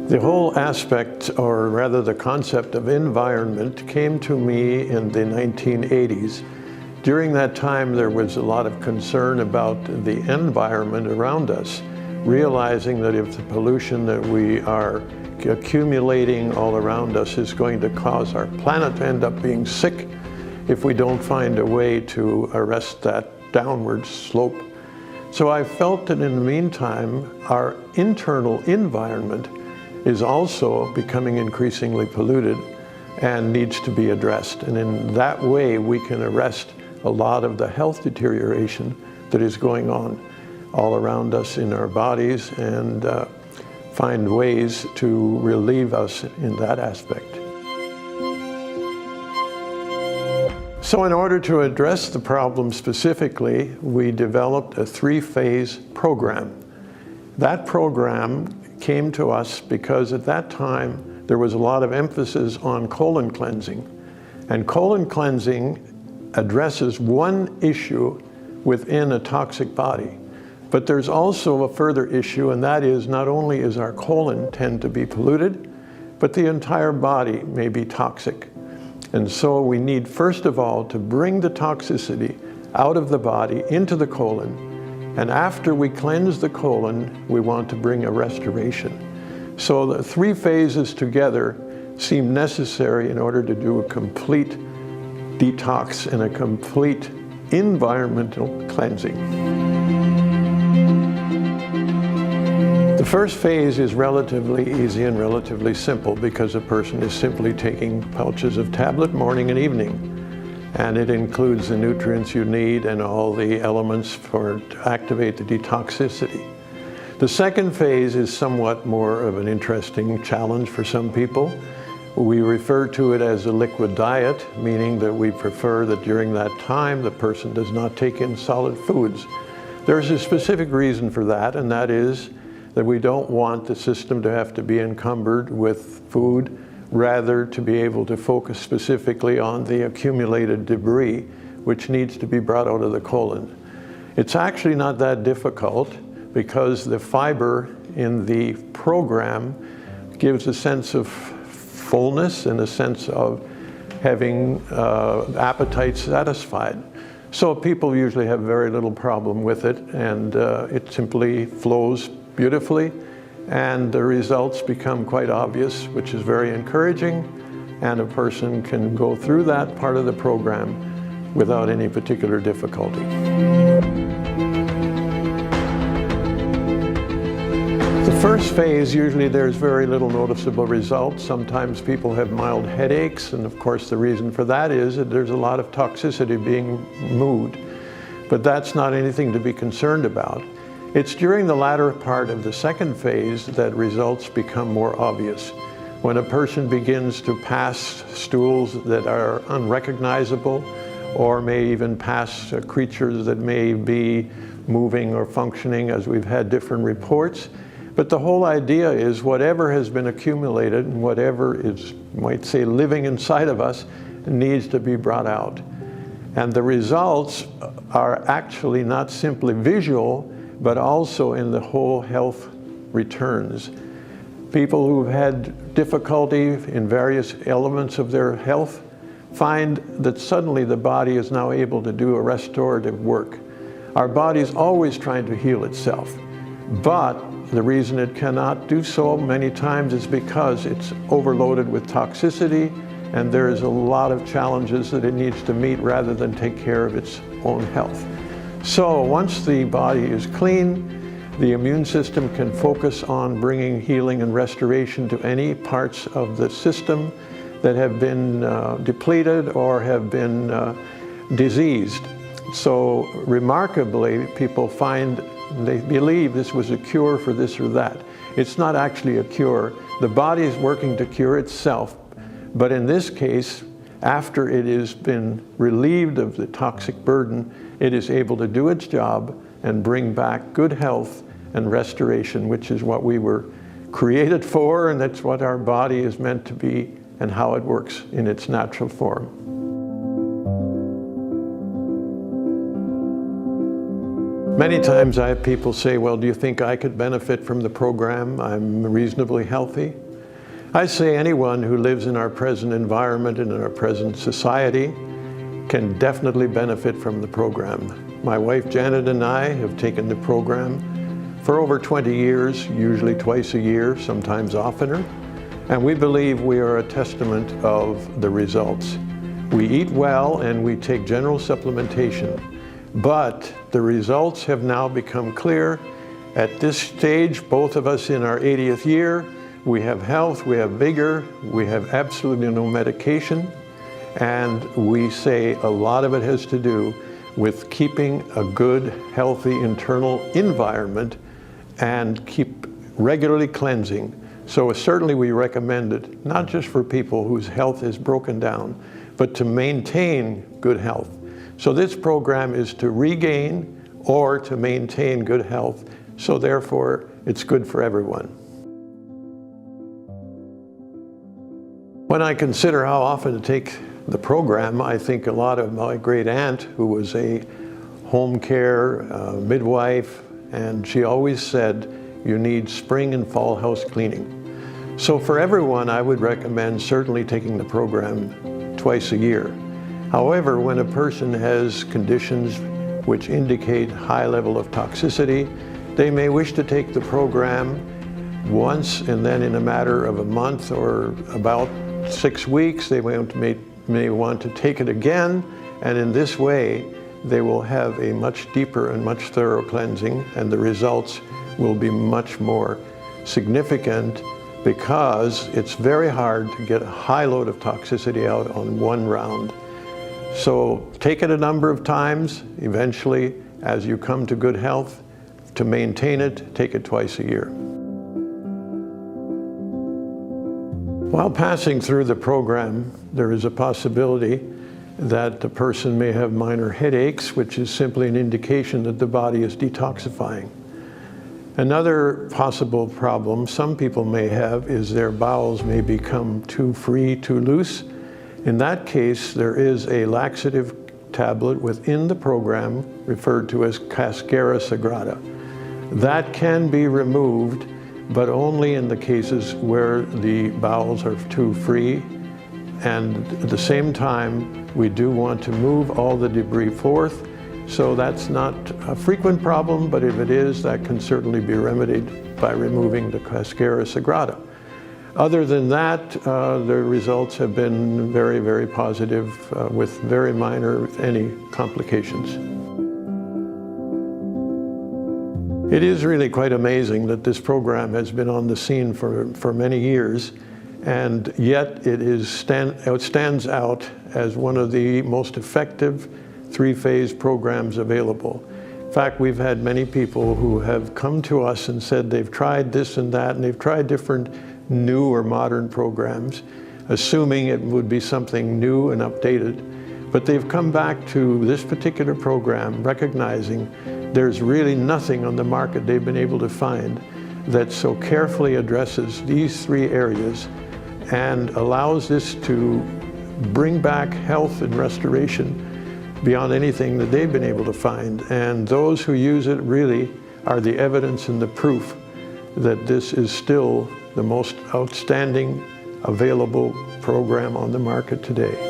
The whole aspect, or rather the concept of environment, came to me in the 1980s. During that time, there was a lot of concern about the environment around us, realizing that if the pollution that we are accumulating all around us is going to cause our planet to end up being sick if we don't find a way to arrest that downward slope. So I felt that in the meantime, our internal environment is also becoming increasingly polluted and needs to be addressed. And in that way, we can arrest a lot of the health deterioration that is going on all around us in our bodies and find ways to relieve us in that aspect. So in order to address the problem specifically, we developed a 3-phase program. That program came to us because at that time there was a lot of emphasis on colon cleansing. And colon cleansing addresses one issue within a toxic body. But there's also a further issue, and that is not only is our colon tend to be polluted, but the entire body may be toxic. And so we need, first of all, to bring the toxicity out of the body into the colon. And after we cleanse the colon, we want to bring a restoration. So the 3 phases together seem necessary in order to do a complete detox and a complete environmental cleansing. The first phase is relatively easy and relatively simple because a person is simply taking pouches of tablet morning and evening. And it includes the nutrients you need and all the elements to activate the detoxicity. The second phase is somewhat more of an interesting challenge for some people. We refer to it as a liquid diet, meaning that we prefer that during that time the person does not take in solid foods. There's a specific reason for that, and that is that we don't want the system to have to be encumbered with food, rather to be able to focus specifically on the accumulated debris which needs to be brought out of the colon. It's actually not that difficult because the fiber in the program gives a sense of fullness and a sense of having appetite satisfied. So people usually have very little problem with it, and it simply flows beautifully, and the results become quite obvious, which is very encouraging, and a person can go through that part of the program without any particular difficulty. The first phase, usually there's very little noticeable results. Sometimes people have mild headaches, and of course the reason for that is that there's a lot of toxicity being moved, but that's not anything to be concerned about. It's during the latter part of the second phase that results become more obvious. When a person begins to pass stools that are unrecognizable, or may even pass creatures that may be moving or functioning, as we've had different reports. But the whole idea is whatever has been accumulated and whatever is, you might say, living inside of us needs to be brought out. And the results are actually not simply visual, but also in the whole health returns. People who've had difficulty in various elements of their health find that suddenly the body is now able to do a restorative work. Our body is always trying to heal itself, but the reason it cannot do so many times is because it's overloaded with toxicity, and there is a lot of challenges that it needs to meet rather than take care of its own health. So once the body is clean, the immune system can focus on bringing healing and restoration to any parts of the system that have been depleted or have been diseased. So remarkably, people find they believe this was a cure for this or that. It's not actually a cure. The body is working to cure itself, but in this case, after it has been relieved of the toxic burden, it is able to do its job and bring back good health and restoration, which is what we were created for, and that's what our body is meant to be and how it works in its natural form. Many times I have people say, well, do you think I could benefit from the program? I'm reasonably healthy. I say anyone who lives in our present environment and in our present society can definitely benefit from the program. My wife Janet and I have taken the program for over 20 years, usually twice a year, sometimes oftener, and we believe we are a testament of the results. We eat well and we take general supplementation, but the results have now become clear. At this stage, both of us in our 80th year, we have health, we have vigor, we have absolutely no medication, and we say a lot of it has to do with keeping a good, healthy internal environment and keep regularly cleansing. So certainly we recommend it, not just for people whose health is broken down, but to maintain good health. So this program is to regain or to maintain good health, so therefore it's good for everyone. When I consider how often to take the program, I think a lot of my great aunt, who was a home care midwife, and she always said, you need spring and fall house cleaning. So for everyone, I would recommend certainly taking the program twice a year. However, when a person has conditions which indicate high level of toxicity, they may wish to take the program once, and then in a matter of a month or about 6 weeks, they may want to take it again, and in this way, they will have a much deeper and much thorough cleansing, and the results will be much more significant, because it's very hard to get a high load of toxicity out on one round. So take it a number of times. Eventually, as you come to good health, to maintain it, take it twice a year. While passing through the program, there is a possibility that the person may have minor headaches, which is simply an indication that the body is detoxifying. Another possible problem some people may have is their bowels may become too free, too loose. In that case, there is a laxative tablet within the program referred to as Cascara Sagrada. That can be removed, but only in the cases where the bowels are too free. And at the same time, we do want to move all the debris forth. So that's not a frequent problem, but if it is, that can certainly be remedied by removing the Cascara Sagrada. Other than that, the results have been very, very positive with very minor, if any, complications. It is really quite amazing that this program has been on the scene for many years, and yet it stands out as one of the most effective three-phase programs available. In fact, we've had many people who have come to us and said they've tried this and that, and they've tried different new or modern programs, assuming it would be something new and updated. But they've come back to this particular program recognizing there's really nothing on the market they've been able to find that so carefully addresses these three areas and allows this to bring back health and restoration beyond anything that they've been able to find. And those who use it really are the evidence and the proof that this is still the most outstanding available program on the market today.